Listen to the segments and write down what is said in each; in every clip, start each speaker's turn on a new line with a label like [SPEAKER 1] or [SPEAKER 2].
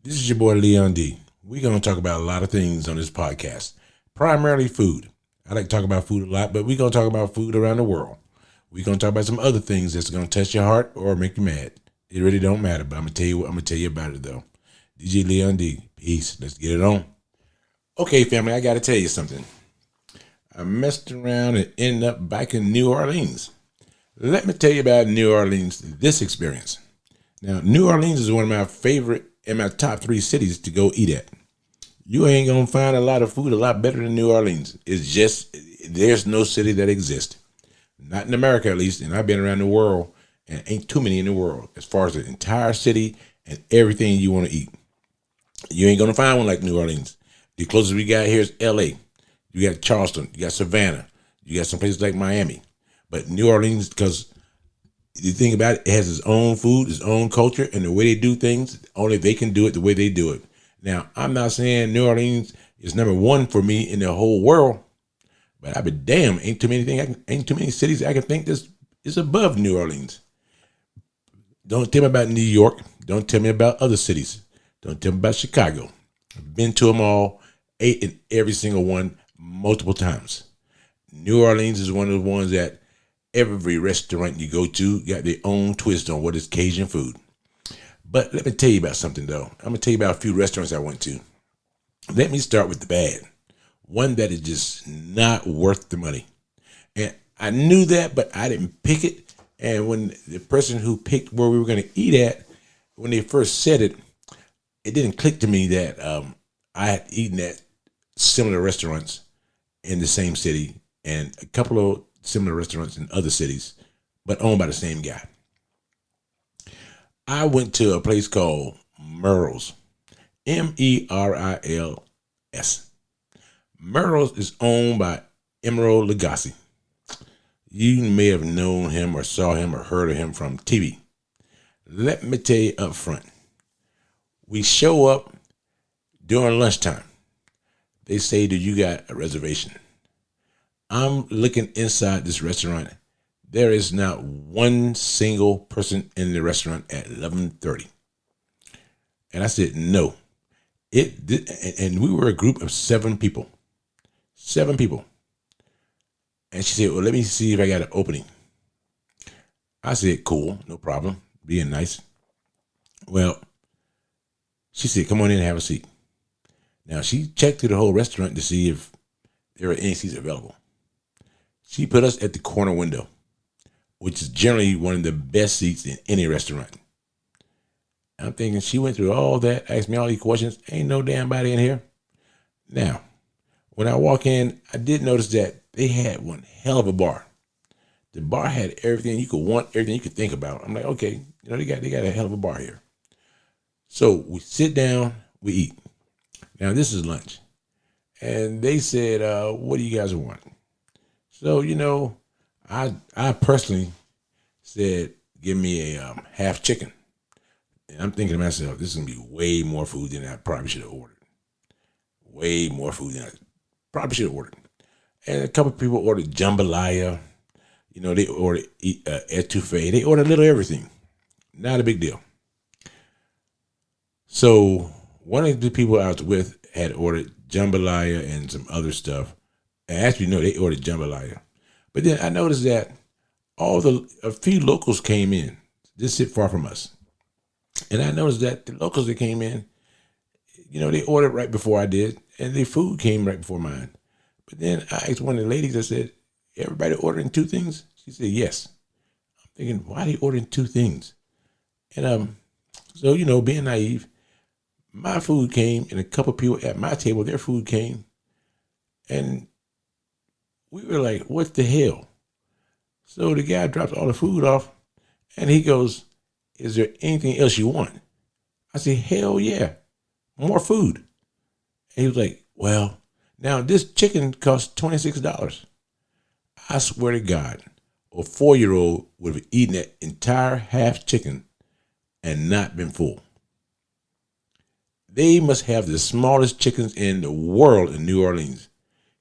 [SPEAKER 1] This is your boy Leon D. We're going to talk about a lot of things on this podcast, primarily food. I like to talk about food a lot, but we're going to talk about food around the world. We're going to talk about some other things that's going to touch your heart or make you mad. It really don't matter, but I'm going to tell you what I'm going to tell you about it though. DJ Leon D. Peace. Let's get it on. Okay, family, I got to tell you something. I messed around and ended up back in New Orleans. Let me tell you about New Orleans, this experience. Now, New Orleans is one of my favorite and my top 3 cities to go eat at. You ain't gonna find a lot of food a lot better than New Orleans. It's just, there's no city that exists. Not in America, at least, and I've been around the world, and ain't too many in the world as far as the entire city and everything you want to eat. You ain't gonna find one like New Orleans. The closest we got here is LA. You got Charleston, you got Savannah, you got some places like Miami. But New Orleans, because the thing about it, it has its own food, its own culture, and the way they do things, only they can do it the way they do it. Now, I'm not saying New Orleans is number 1 for me in the whole world, but I be damn, ain't too many cities I can think this is above New Orleans. Don't tell me about New York. Don't tell me about other cities. Don't tell me about Chicago. I've been to them all, ate in every single one multiple times. New Orleans is one of the ones that every restaurant you go to got their own twist on what is Cajun food. But let me tell you about something though. I'm gonna tell you about a few restaurants I went to. Let me start with the bad. One that is just not worth the money. And I knew that, but I didn't pick it. And when the person who picked where we were gonna eat at, when they first said it, it didn't click to me that I had eaten at similar restaurants in the same city and a couple of similar restaurants in other cities, but owned by the same guy. I went to a place called Merle's, Merils. Merle's is owned by Emerald Lagasse. You may have known him or saw him or heard of him from TV. Let me tell you up front, we show up during lunchtime. They say, do you got a reservation? I'm looking inside this restaurant. There is not one single person in the restaurant at 11:30. And I said, no. And we were a group of 7 people. 7 people. And she said, well, let me see if I got an opening. I said, cool, no problem. Being nice. Well, she said, come on in and have a seat. Now, she checked through the whole restaurant to see if there were any seats available. She put us at the corner window, which is generally one of the best seats in any restaurant. I'm thinking she went through all that, asked me all these questions. Ain't no damn body in here. Now, when I walk in, I did notice that they had one hell of a bar. The bar had everything you could want, everything you could think about. I'm like, okay, they got a hell of a bar here. So we sit down, we eat. Now this is lunch. And they said, what do you guys want? So, I personally said, give me a half chicken. And I'm thinking to myself, this is going to be way more food than I probably should have ordered. Way more food than I probably should have ordered. And a couple of people ordered jambalaya. They ordered etouffee. They ordered a little everything. Not a big deal. So one of the people I was with had ordered jambalaya and some other stuff. And actually, no, they ordered jambalaya. But then I noticed that a few locals came in. This sit far from us. And I noticed that the locals that came in, they ordered right before I did. And their food came right before mine. But then I asked one of the ladies, I said, everybody ordering 2 things? She said, yes. I'm thinking, why are they ordering 2 things? And so, being naive, my food came and a couple people at my table, their food came. And we were like, what the hell? So the guy drops all the food off and he goes, is there anything else you want? I said, hell yeah, more food. And he was like, well, now this chicken costs $26. I swear to God, a 4-year-old would have eaten that entire half chicken and not been full. They must have the smallest chickens in the world in New Orleans.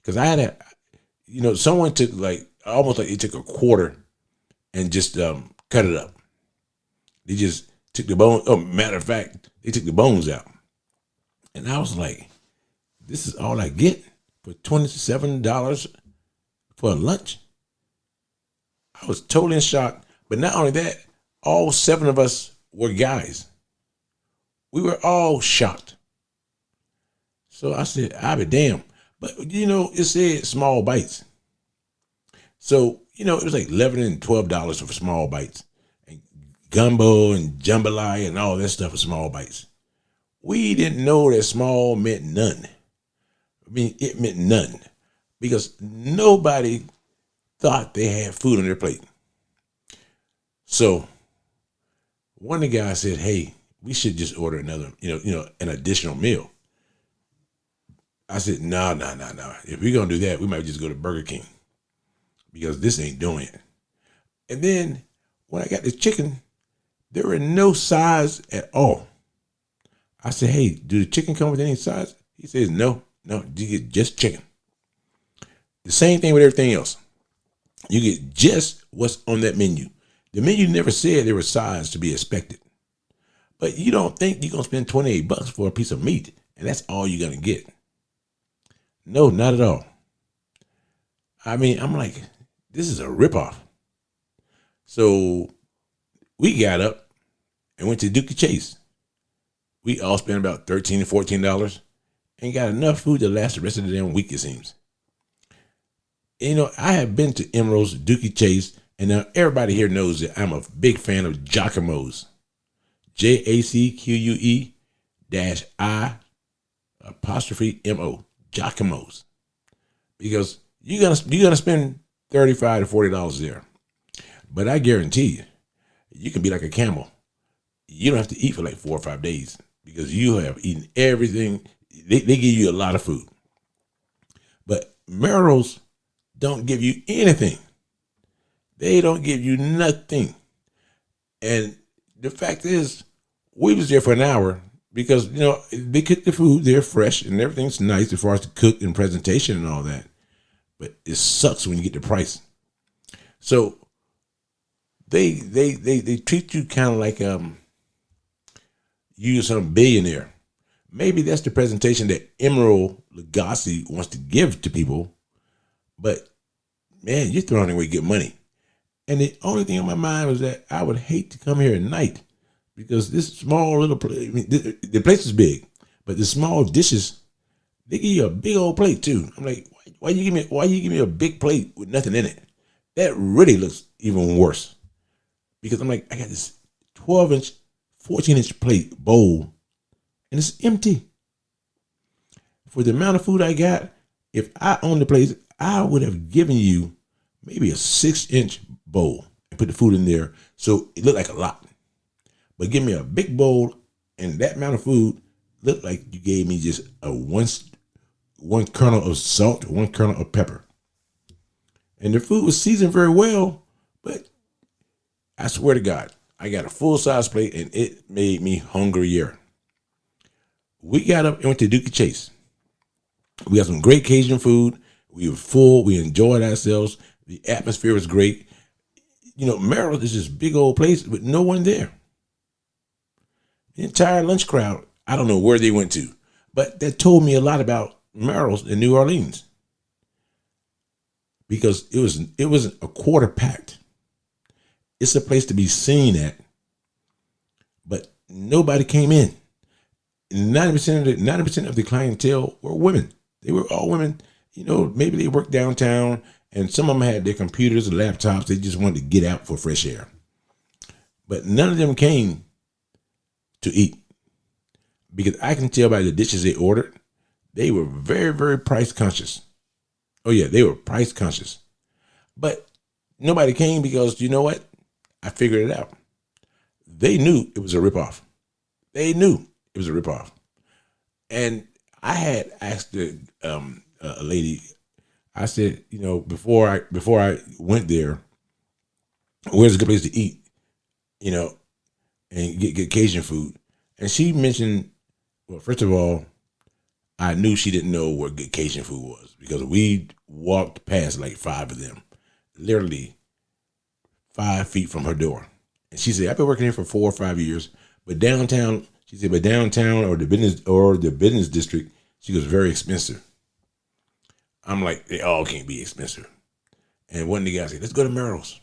[SPEAKER 1] Because I had someone took almost like they took a quarter and just cut it up. They just took the bone. Oh, matter of fact, they took the bones out. And I was like, this is all I get for $27 for lunch. I was totally in shock. But not only that, all 7 of us were guys. We were all shocked. So I said, I'll be damned. But, it said small bites. So, it was like $11 and $12 for small bites. And gumbo and jambalaya and all that stuff for small bites. We didn't know that small meant none. I mean, it meant none. Because nobody thought they had food on their plate. So one of the guys said, hey, we should just order another, an additional meal. I said, no. If we're going to do that, we might just go to Burger King because this ain't doing it. And then when I got the chicken, there were no sides at all. I said, hey, do the chicken come with any sides? He says, no, you get just chicken. The same thing with everything else. You get just what's on that menu. The menu never said there were sides to be expected. But you don't think you're going to spend $28 for a piece of meat and that's all you're going to get. No, not at all. I mean, I'm like, this is a ripoff. So we got up and went to Dookie Chase. We all spent about $13 to $14 and got enough food to last the rest of the damn week, it seems. I have been to Emerald's, Dookie Chase, and now everybody here knows that I'm a big fan of Jacquemo's. JACQUE-I''mo. Jacquemo's. Because you're gonna spend $35 to $40 there. But I guarantee you can be like a camel. You don't have to eat for like 4 or 5 days because you have eaten everything. They give you a lot of food. But Merrill's don't give you anything. They don't give you nothing. And the fact is, we was there for an hour because, they cook the food, they're fresh and everything's nice as far as the cook and presentation and all that. But it sucks when you get the price. So they treat you kind of like you're some billionaire. Maybe that's the presentation that Emerald Lagasse wants to give to people. But man, you're throwing away good money. And the only thing on my mind was that I would hate to come here at night because this small little place, the place is big, but the small dishes, they give you a big old plate too. I'm like, why you give me a big plate with nothing in it? That really looks even worse because I'm like, I got this 12-inch, 14-inch plate bowl and it's empty. For the amount of food I got, if I owned the place, I would have given you maybe a 6-inch bowl and put the food in there so it looked like a lot. But give me a big bowl and that amount of food looked like you gave me just a one kernel of salt, 1 kernel of pepper. And the food was seasoned very well, but I swear to God, I got a full-size plate and it made me hungrier. We got up and went to Dookie Chase. We got some great Cajun food. We were full. We enjoyed ourselves. The atmosphere was great. Maryland is this big old place with no one there. The entire lunch crowd, I don't know where they went to, but that told me a lot about Maryland and New Orleans because it wasn't a quarter packed. It's a place to be seen at, but nobody came in. 90% of the clientele were women. They were all women. Maybe they worked downtown and some of them had their computers and laptops. They just wanted to get out for fresh air. But none of them came to eat because I can tell by the dishes they ordered, they were very, very price conscious. Oh yeah, they were price conscious. But nobody came because you know what? I figured it out. They knew it was a ripoff. They knew it was a ripoff. And I had asked a lady, I said, before I went there, where's a good place to eat, and get Cajun food? And she mentioned, well, first of all, I knew she didn't know where good Cajun food was because we walked past like 5 of them, literally 5 feet from her door. And she said, I've been working here for 4 or 5 years, but downtown, She said, but downtown or the business district, she goes, very expensive. I'm like, they all can't be expensive. And one of the guys said, let's go to Merrill's.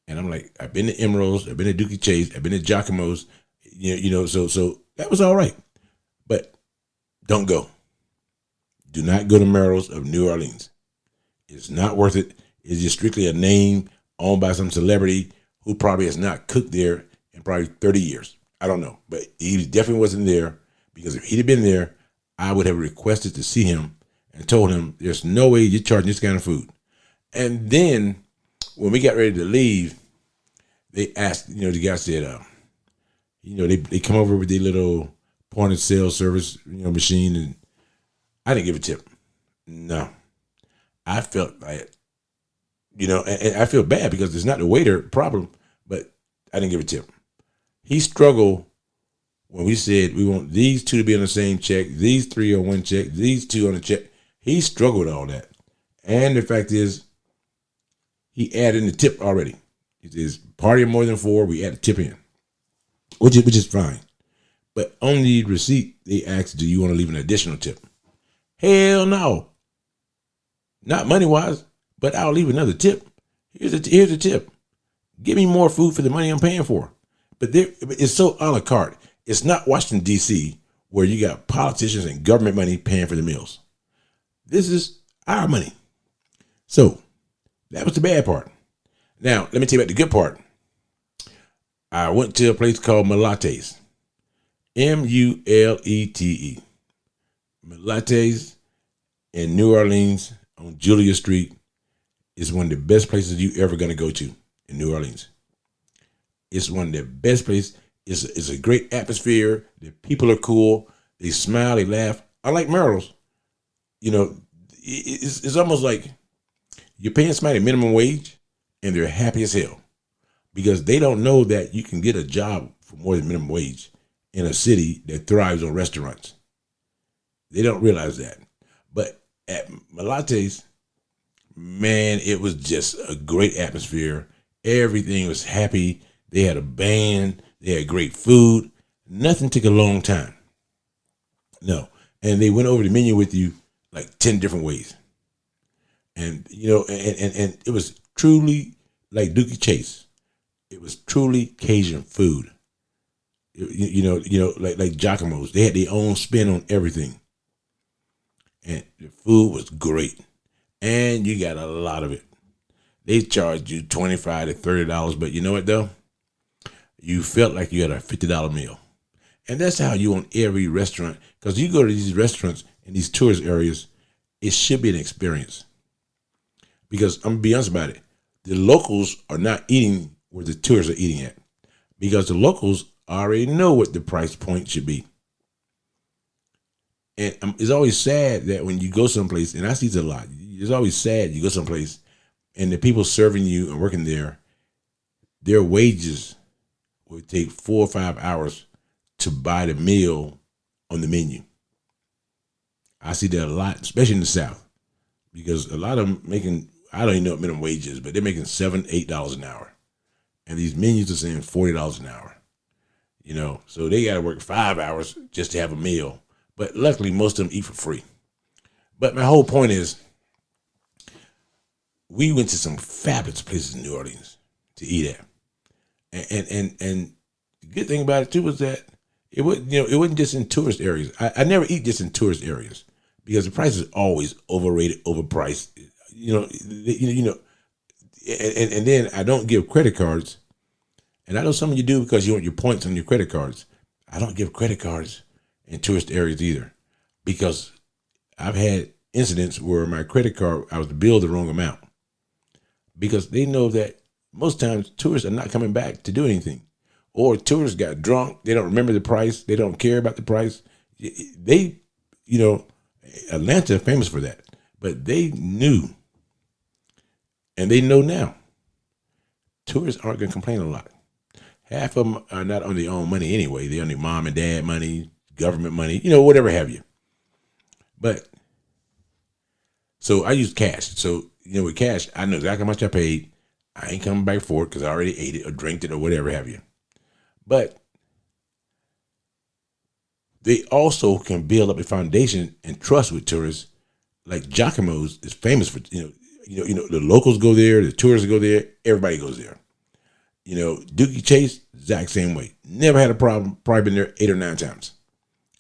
[SPEAKER 1] And I'm like, I've been to Emerald's, I've been to Dookie Chase, I've been to Giacomo's, so that was all right. But don't go. Do not go to Merrill's of New Orleans. It's not worth it. It's just strictly a name owned by some celebrity who probably has not cooked there in probably 30 years. I don't know. But he definitely wasn't there, because if he'd have been there, I would have requested to see him and told him there's no way you're charging this kind of food. And then when we got ready to leave, they asked, the guy said, they come over with their little point of sale service, machine, and I didn't give a tip. No. I felt like, and I feel bad because it's not the waiter problem, but I didn't give a tip. He struggled when we said we want these two to be on the same check, these three on one check, these two on a check. He struggled with all that. And the fact is, he added in the tip already. He says, party of more than 4, we add a tip in, which is fine. But on the receipt, they asked, do you want to leave an additional tip? Hell no. Not money-wise, but I'll leave another tip. Here's a tip. Give me more food for the money I'm paying for. But it's so a la carte. It's not Washington, D.C., where you got politicians and government money paying for the meals. This is our money. So that was the bad part. Now, let me tell you about the good part. I went to a place called Mulate's. Mulete. Mulate's in New Orleans on Julia Street is one of the best places you ever going to go to in New Orleans. It's one of the best places. It's a great atmosphere. The people are cool. They smile, they laugh. I like Merrill's. It's almost like you're paying somebody minimum wage and they're happy as hell because they don't know that you can get a job for more than minimum wage in a city that thrives on restaurants. They don't realize that. But at Mulate's, man, it was just a great atmosphere. Everything was happy. They had a band. They had great food. Nothing took a long time. No. And they went over the menu with you like 10 different ways. And, and it was truly like Dookie Chase. It was truly Cajun food. Like Giacomo's. They had their own spin on everything. And the food was great. And you got a lot of it. They charged you $25 to $30, but you know what though? You felt like you had a $50 meal. And that's how you want every restaurant. Because you go to these restaurants in these tourist areas, it should be an experience. Because I'm going to be honest about it. The locals are not eating where the tourists are eating at. Because the locals already know what the price point should be. And it's always sad that when you go someplace, and I see this a lot, it's always sad you go someplace and the people serving you and working there, their wages would take 4 or 5 hours to buy the meal on the menu. I see that a lot, especially in the South, because a lot of them making, I don't even know what minimum wage is, but they're making $7, $8 an hour. And these menus are saying $40 an hour. So they got to work 5 hours just to have a meal. But luckily, most of them eat for free. But my whole point is, we went to some fabulous places in New Orleans to eat at. And the good thing about it too was that it wasn't just in tourist areas. I never eat just in tourist areas because the price is always overrated, overpriced. And then I don't give credit cards. And I know some of you do because you want your points on your credit cards. I don't give credit cards in tourist areas either, because I've had incidents where my credit card, I was billed the wrong amount, because they know that most times tourists are not coming back to do anything, or tourists got drunk. They don't remember the price. They don't care about the price. Atlanta is famous for that, but they knew, and they know now, tourists aren't going to complain a lot. Half of them are not on their own money anyway. They're on their mom and dad money, government money, whatever have you. But so I use cash. So, with cash, I know exactly how much I paid. I ain't coming back for it because I already ate it or drank it or whatever have you. But they also can build up a foundation and trust with tourists. Like Giacomo's is famous for, the locals go there, the tourists go there, everybody goes there. Dookie Chase, exact same way. Never had a problem. Probably been there 8 or 9 times.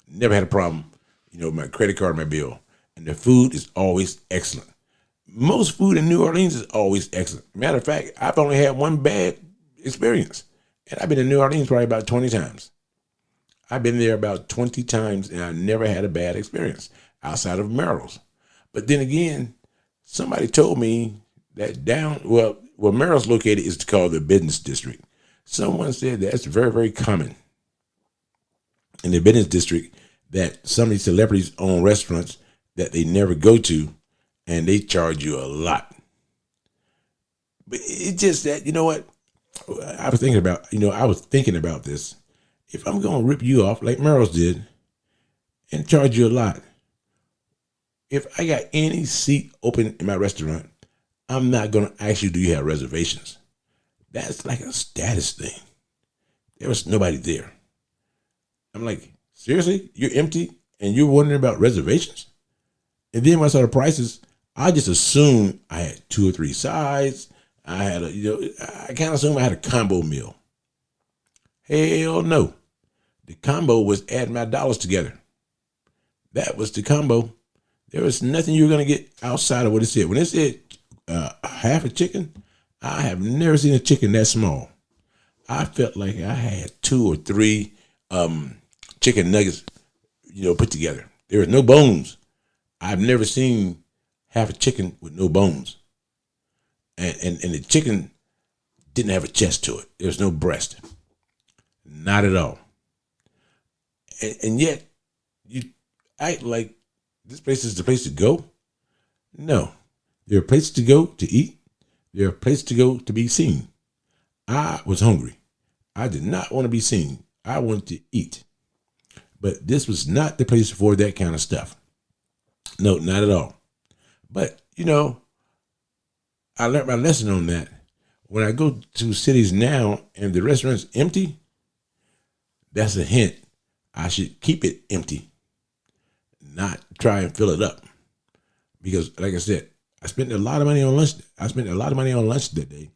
[SPEAKER 1] Never had a problem. My credit card, my bill, and the food is always excellent. Most food in New Orleans is always excellent. Matter of fact, I've only had one bad experience, and I've been in New Orleans probably about 20 times. I've been there about 20 times, and I never had a bad experience outside of Merrill's. But then again, somebody told me that where Merrill's located is called the business district. Someone said that's very, very common in the business district, that some of these celebrities own restaurants that they never go to, and they charge you a lot. But it's just that, what? I was thinking about this. If I'm going to rip you off like Merrill's did and charge you a lot, if I got any seat open in my restaurant, I'm not going to ask you, do you have reservations? That's like a status thing. There was nobody there. I'm like, seriously? You're empty and you're wondering about reservations? And then when I saw the prices, I just assumed I had 2 or 3 sides. I had I kind of assumed I had a combo meal. Hell no. The combo was adding my dollars together. That was the combo. There was nothing you were going to get outside of what it said. When it said half a chicken, I have never seen a chicken that small. I felt like I had 2 or 3 chicken nuggets, put together. There was no bones. I've never seen half a chicken with no bones. And the chicken didn't have a chest to it. There was no breast. Not at all. And yet, you act like this place is the place to go? No. There are places to go to eat. There are places to go to be seen. I was hungry. I did not want to be seen. I wanted to eat. But this was not the place for that kind of stuff. No, not at all. But, I learned my lesson on that. When I go to cities now and the restaurant's empty, that's a hint. I should keep it empty, not try and fill it up. Because, like I said, I spent a lot of money on lunch. That day.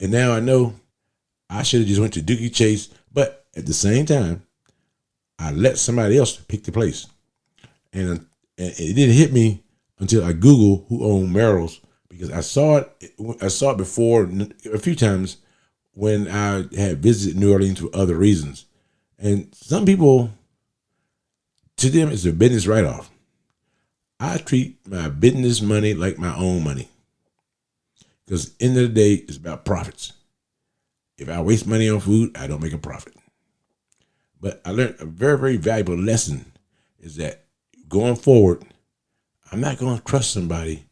[SPEAKER 1] And now I know I should have just went to Dookie Chase. But at the same time, I let somebody else pick the place. And it didn't hit me until I Googled who owned Merrill's, because I saw it before a few times when I had visited New Orleans for other reasons. And some people, to them, it's a business write-off. I treat my business money like my own money, because at the end of the day, it's about profits. If I waste money on food, I don't make a profit. But I learned a very, very valuable lesson, is that going forward, I'm not going to trust somebody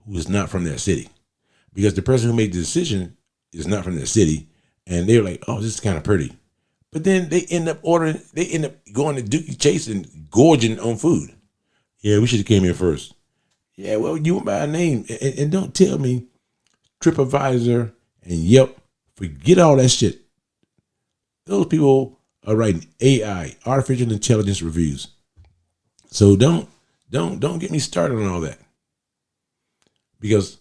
[SPEAKER 1] who is not from that city, because the person who made the decision is not from that city, and they're like, oh, this is kind of pretty. But then they end up going to Dookie Chase and gorging on food. Yeah, we should have came here first. Yeah, well, you went by a name. And don't tell me TripAdvisor and Yelp, forget all that shit. Those people are writing AI, artificial intelligence reviews. So don't get me started on all that, because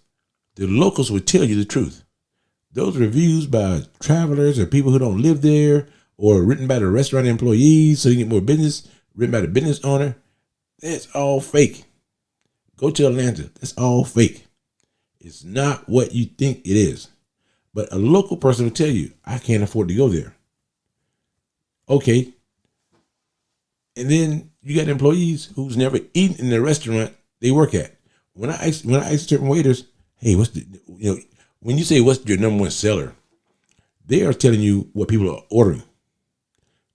[SPEAKER 1] the locals will tell you the truth. Those reviews by travelers or people who don't live there, or written by the restaurant employees so you get more business, written by the business owner, that's all fake. Go to Atlanta. That's all fake. It's not what you think it is. But a local person will tell you, I can't afford to go there. Okay. And then you got employees who's never eaten in the restaurant they work at. When I ask certain waiters, hey, when you say what's your number one seller, they are telling you what people are ordering.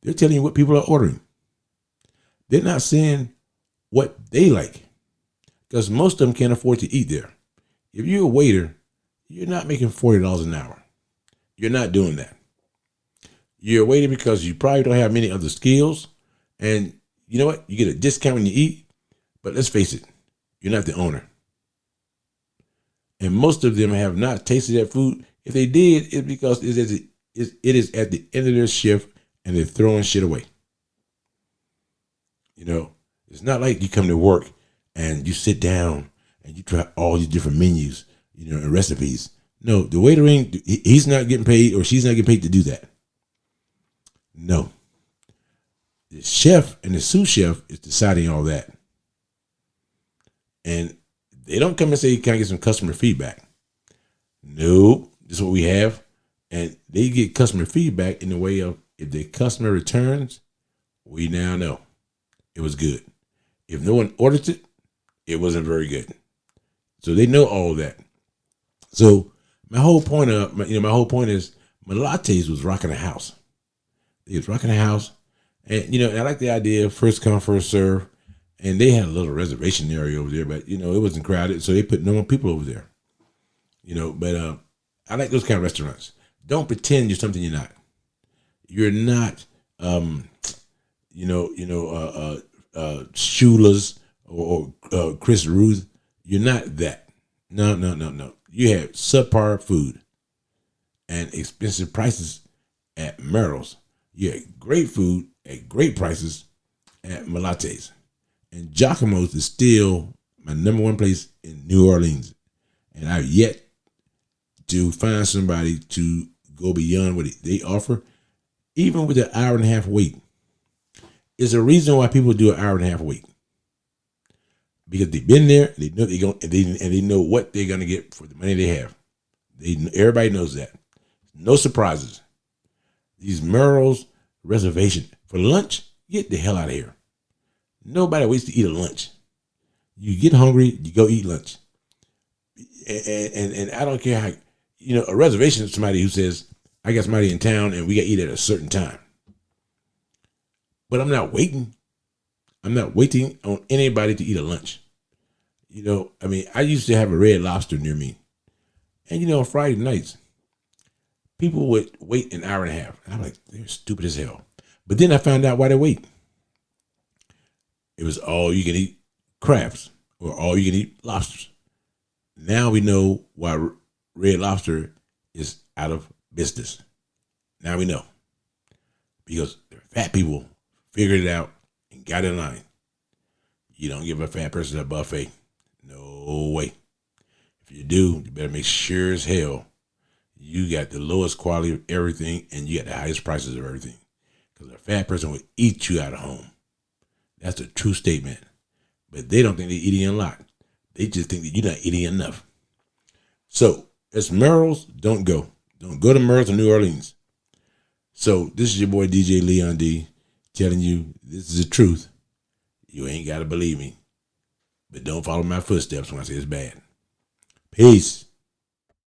[SPEAKER 1] They're telling you what people are ordering. They're not saying what they like, because most of them can't afford to eat there. If you're a waiter, you're not making $40 an hour. You're not doing that. You're a waiter because you probably don't have many other skills. And you know what? You get a discount when you eat. But let's face it, you're not the owner. And most of them have not tasted that food. If they did, it's because it is at the end of their shift and they're throwing shit away. It's not like you come to work and you sit down and you try all these different menus, and recipes. No, the waiter he's not getting paid or she's not getting paid to do that. No. The chef and the sous chef is deciding all that. And they don't come and say, can I get some customer feedback? No, this is what we have. And they get customer feedback in the way of, if the customer returns, we now know it was good. If no one orders it, it wasn't very good. So they know all of that. So my whole point is Malates was rocking the house. He was rocking the house. And, I like the idea of first come, first serve. And they had a little reservation area over there, but, it wasn't crowded. So they put normal people over there, but I like those kind of restaurants. Don't pretend you're something you're not. You're not, Shula's or Chris Ruth. You're not that. No. You have subpar food and expensive prices at Merrill's. You have great food at great prices at Malates. And Giacomo's is still my number one place in New Orleans. And I've yet to find somebody to go beyond what they offer, even with an hour and a half wait. There's a reason why people do an hour and a half wait. Because they've been there, they know they know what they're gonna get for the money they have. Everybody knows that. No surprises. These Merrill's reservation for lunch, get the hell out of here. Nobody waits to eat a lunch. You get hungry, you go eat lunch. And I don't care how, a reservation is somebody who says, I got somebody in town and we got to eat at a certain time. But I'm not waiting. I'm not waiting on anybody to eat a lunch. I used to have a Red Lobster near me. And, on Friday nights, people would wait an hour and a half. And I'm like, they're stupid as hell. But then I found out why they wait. It was all you can eat crabs or all you can eat lobsters. Now we know why Red Lobster is out of business. Now we know. Because the fat people figured it out and got in line. You don't give a fat person a buffet. No way. If you do, you better make sure as hell you got the lowest quality of everything and you got the highest prices of everything. Because a fat person will eat you out of home. That's a true statement. But they don't think they're eating a lot. They just think that you're not eating enough. So, as Merrill's, don't go. Don't go to Merrill's in New Orleans. So, this is your boy DJ Leon D telling you this is the truth. You ain't got to believe me. But don't follow my footsteps when I say it's bad. Peace.